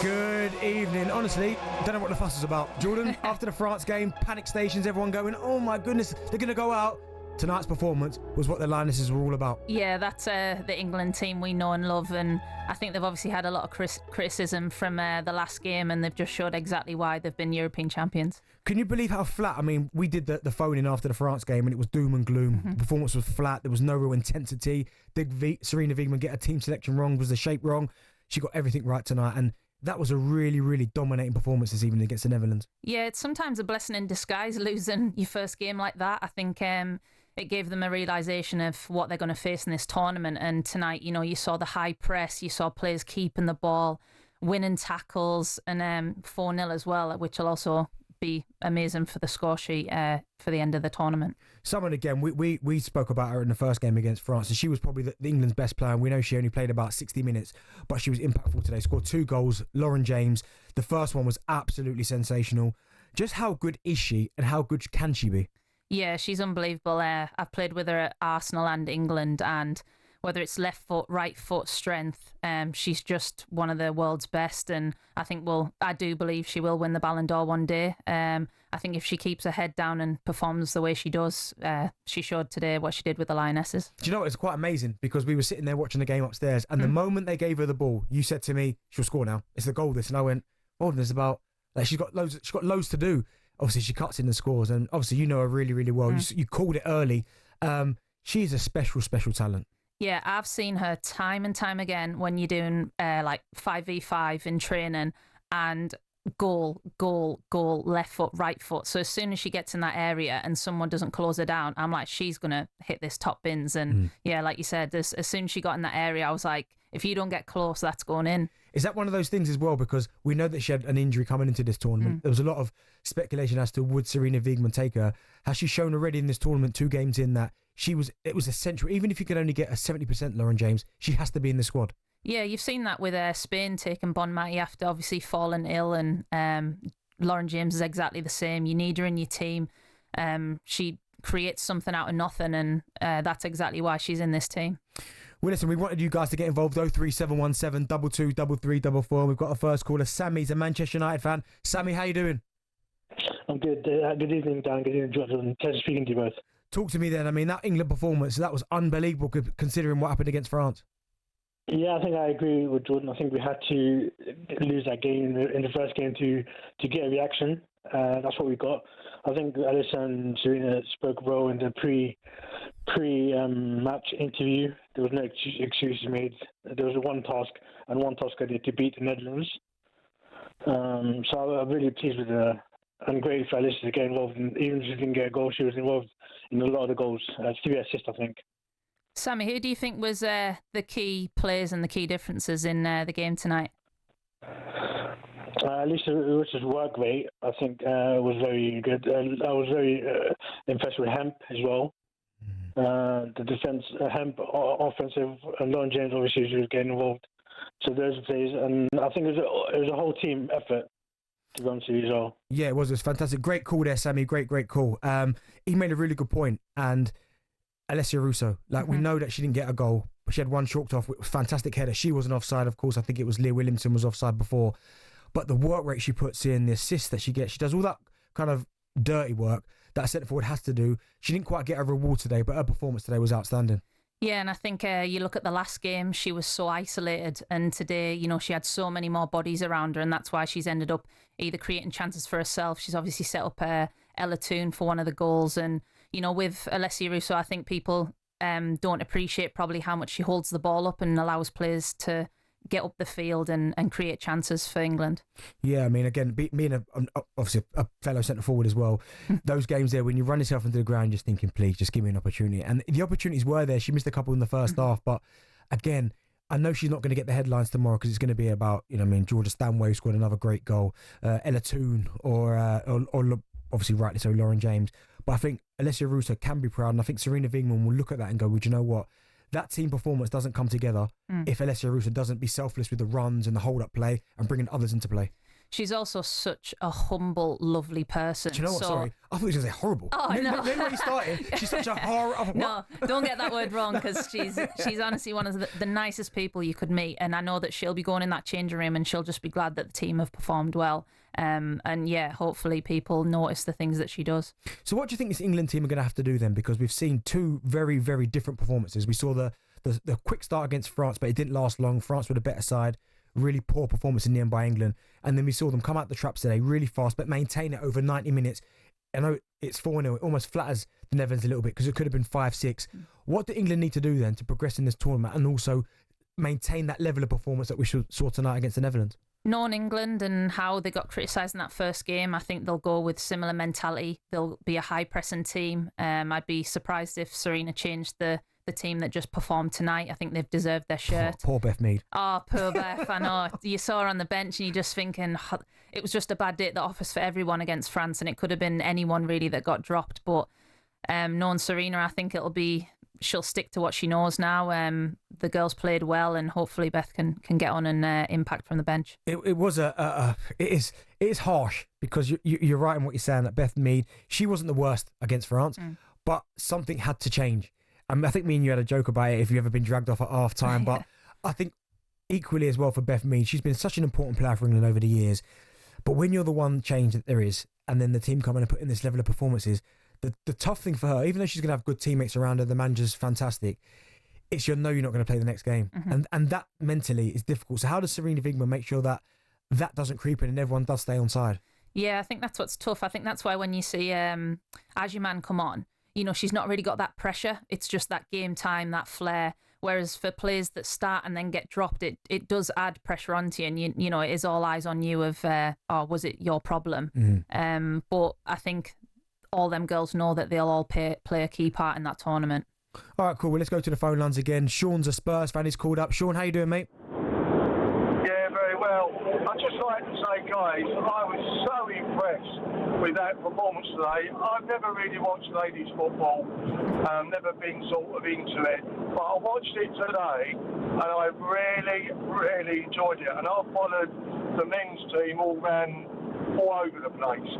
Good evening. Honestly, don't know what the fuss is about. Jordan, after the France game, panic stations, everyone going, oh my goodness, they're going to go out. Tonight's performance was what the Lionesses were all about. Yeah, that's the England team we know and love, and I think they've obviously had a lot of criticism from the last game, and they've just showed exactly why they've been European champions. Can you believe how flat? I mean, we did the phone-in after the France game, and it was doom and gloom. Mm-hmm. The performance was flat. There was no real intensity. Did Serena Wiegmann get her team selection wrong? Was the shape wrong? She got everything right tonight, and that was a really, really dominating performance this evening against the Netherlands. Yeah, it's sometimes a blessing in disguise, losing your first game like that. I think it gave them a realisation of what they're going to face in this tournament. And tonight, you know, you saw the high press, you saw players keeping the ball, winning tackles, and 4-0 as well, which will also be amazing for the score sheet for the end of the tournament. Someone, again, we spoke about her in the first game against France, and she was probably the England's best player, and we know she only played about 60 minutes, but she was impactful today. Scored 2 goals, Lauren James. The first one was absolutely sensational. Just how good is she, and how good can she be? Yeah, she's unbelievable. I've played with her at Arsenal and England, and whether it's left foot, right foot strength, she's just one of the world's best. And I do believe she will win the Ballon d'Or one day. I think if she keeps her head down and performs the way she does, she showed today what she did with the Lionesses. Do you know what? It's quite amazing because we were sitting there watching the game upstairs, and the moment they gave her the ball, you said to me, she'll score now. It's the goal, this. And I went, oh, there's about, like, she's got loads to do. Obviously, she cuts in the scores, and obviously, you know her really, really well. You called it early. She's a special, special talent. Yeah, I've seen her time and time again when you're doing like 5v5 in training, and goal, left foot, right foot. So as soon as she gets in that area and someone doesn't close her down, I'm like, she's going to hit this top bins. And yeah, like you said, as soon as she got in that area, I was like, if you don't get close, that's going in. Is that one of those things as well? Because we know that she had an injury coming into this tournament. There was a lot of speculation as to would Serena Wiegmann take her. Has she shown already in this tournament, 2 games in, that it was essential? Even if you could only get a 70% Lauren James, she has to be in the squad. Yeah, you've seen that with Spain taking Bonmati after obviously falling ill, and Lauren James is exactly the same. You need her in your team. She creates something out of nothing, and that's exactly why she's in this team. Well, listen, we wanted you guys to get involved. 03717 22 3344. We've got our first caller. Sammy's a Manchester United fan. Sammy, how you doing? I'm good. Good evening, Dan. Good evening, Jordan. Pleasure speaking to you both. Talk to me then. I mean, that England performance, that was unbelievable considering what happened against France. Yeah, I think I agree with Jordan. I think we had to lose that game in the first game to get a reaction. That's what we got. I think Alessia and Serena spoke well in the pre-match interview. There was no excuses made. There was one task, and one task I did to beat the Netherlands. So I'm really pleased with her. I'm grateful for Alessia to get involved. And even if she didn't get a goal, she was involved in a lot of the goals. 3 assists, I think. Sammy, who do you think was the key players and the key differences in the game tonight? Alessia Russo's work rate, I think, was very good. I was very impressed with Hemp as well. The defence, Hemp, offensive, and Lauren James, obviously, she was getting involved. So those players, and I think it was a whole team effort, to be honest with you as well. Yeah, it was fantastic. Great call there, Sammy. Great call. He made a really good point. And Alessia Russo, we know that she didn't get a goal, but she had one chalked off with a fantastic header. She wasn't offside, of course. I think it was Leah Williamson was offside before. But the work rate she puts in, the assists that she gets, she does all that kind of dirty work that a centre forward has to do. She didn't quite get a reward today, but her performance today was outstanding. Yeah, and I think you look at the last game, she was so isolated, and today, you know, she had so many more bodies around her, and that's why she's ended up either creating chances for herself. She's obviously set up Ella Toone for one of the goals, and, you know, with Alessia Russo, I think people don't appreciate probably how much she holds the ball up and allows players to get up the field and create chances for England. Yeah, I mean, again, being obviously a fellow centre forward as well, those games there when you run yourself into the ground just thinking, please, just give me an opportunity. And the opportunities were there. She missed a couple in the first half, but again, I know she's not going to get the headlines tomorrow because it's going to be about, you know, I mean, Georgia Stanway scored another great goal, Ella Toone, or obviously rightly so, Lauren James. But I think Alessia Russo can be proud, and I think Serena Wiegmann will look at that and go, well, do you know what? That team performance doesn't come together if Alessia Russo doesn't be selfless with the runs and the hold-up play and bringing others into play. She's also such a humble, lovely person. Do you know what? Sorry, I thought you were going to say horrible. Oh, no. Then when you started, she's such a horrible. No, don't get that word wrong, because she's honestly one of the nicest people you could meet, and I know that she'll be going in that changing room and she'll just be glad that the team have performed well. And yeah, hopefully people notice the things that she does. So what do you think this England team are going to have to do then? Because we've seen two very, very different performances. We saw the quick start against France, but it didn't last long. France were the better side. Really poor performance in the end by England. And then we saw them come out the traps today really fast, but maintain it over 90 minutes. I know it's 4-0. It almost flatters the Netherlands a little bit because it could have been 5-6. What do England need to do then to progress in this tournament and also maintain that level of performance that we saw tonight against the Netherlands? Knowing England and how they got criticised in that first game, I think they'll go with similar mentality. They'll be a high-pressing team. I'd be surprised if Serena changed the team that just performed tonight. I think they've deserved their shirt. Poor Beth Mead. Oh, poor Beth. I know. You saw her on the bench and you're just thinking, it was just a bad day at the office for everyone against France, and it could have been anyone really that got dropped. But knowing Serena, I think she'll stick to what she knows now. The girls played well, and hopefully Beth can get on and impact from the bench. It is harsh because you're right in what you're saying, that Beth Mead, she wasn't the worst against France, but something had to change. I think me and you had a joke about it, if you've ever been dragged off at half time, but I think equally as well for Beth Mead, she's been such an important player for England over the years. But when you're the one change that there is, and then the team come in and put in this level of performances, the tough thing for her, even though she's going to have good teammates around her, the manager's fantastic, it's you're not going to play the next game. And that mentally is difficult. So how does Serena Wigman make sure that doesn't creep in and everyone does stay on side? Yeah, I think that's what's tough. I think that's why when you see Ajiman come on, she's not really got that pressure. It's just that game time, that flair. Whereas for players that start and then get dropped, it does add pressure onto you, and it is all eyes on you of, was it your problem? But I think all them girls know that they'll all play a key part in that tournament. All right, cool. Well, let's go to the phone lines again. Sean's a Spurs fan. He's called up. Sean, how you doing, mate? Yeah, very well. I'd just like to say, guys, I was so impressed with that performance today. I've never really watched ladies football, never been sort of into it, but I watched it today and I really, really enjoyed it. And I followed the men's team all over the place.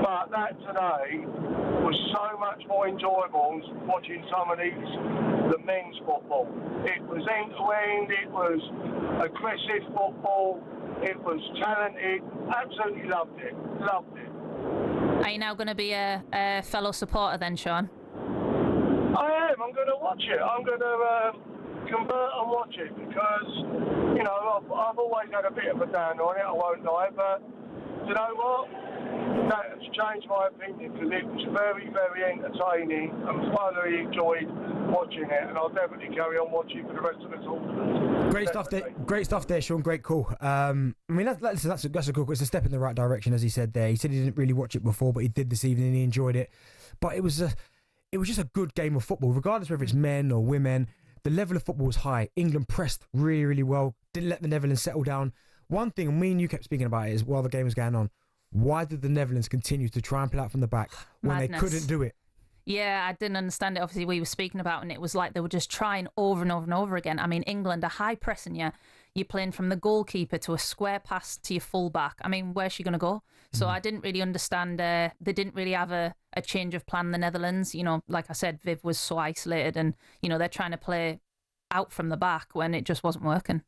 But that today was so much more enjoyable than watching some of the men's football. It was end-to-end, it was aggressive football, it was talented, absolutely loved it. Are you now going to be a fellow supporter then, Sean? I am. I'm going to watch it. I'm going to convert and watch it because, I've always had a bit of a down on it, I won't lie, but you know what? That has changed my opinion because it was very, very entertaining and thoroughly enjoyed watching it, and I'll definitely carry on watching for the rest of the tournament. Great stuff there, Sean. Great call. That's a cool. It's a step in the right direction, as he said there. He said he didn't really watch it before, but he did this evening and he enjoyed it. But it was just a good game of football, regardless whether it's men or women. The level of football was high. England pressed really, really well. Didn't let the Netherlands settle down. One thing, and me and you kept speaking about it, is while the game was going on, why did the Netherlands continue to try and play out from the back when they couldn't do it? Yeah, I didn't understand it. Obviously, we were speaking about, and it was like they were just trying over and over and over again. I mean, England are high pressing you. You're playing from the goalkeeper to a square pass to your fullback. I mean, where's she going to go? So I didn't really understand. They didn't really have a change of plan, the Netherlands. Like I said, Viv was so isolated, and, they're trying to play out from the back when it just wasn't working.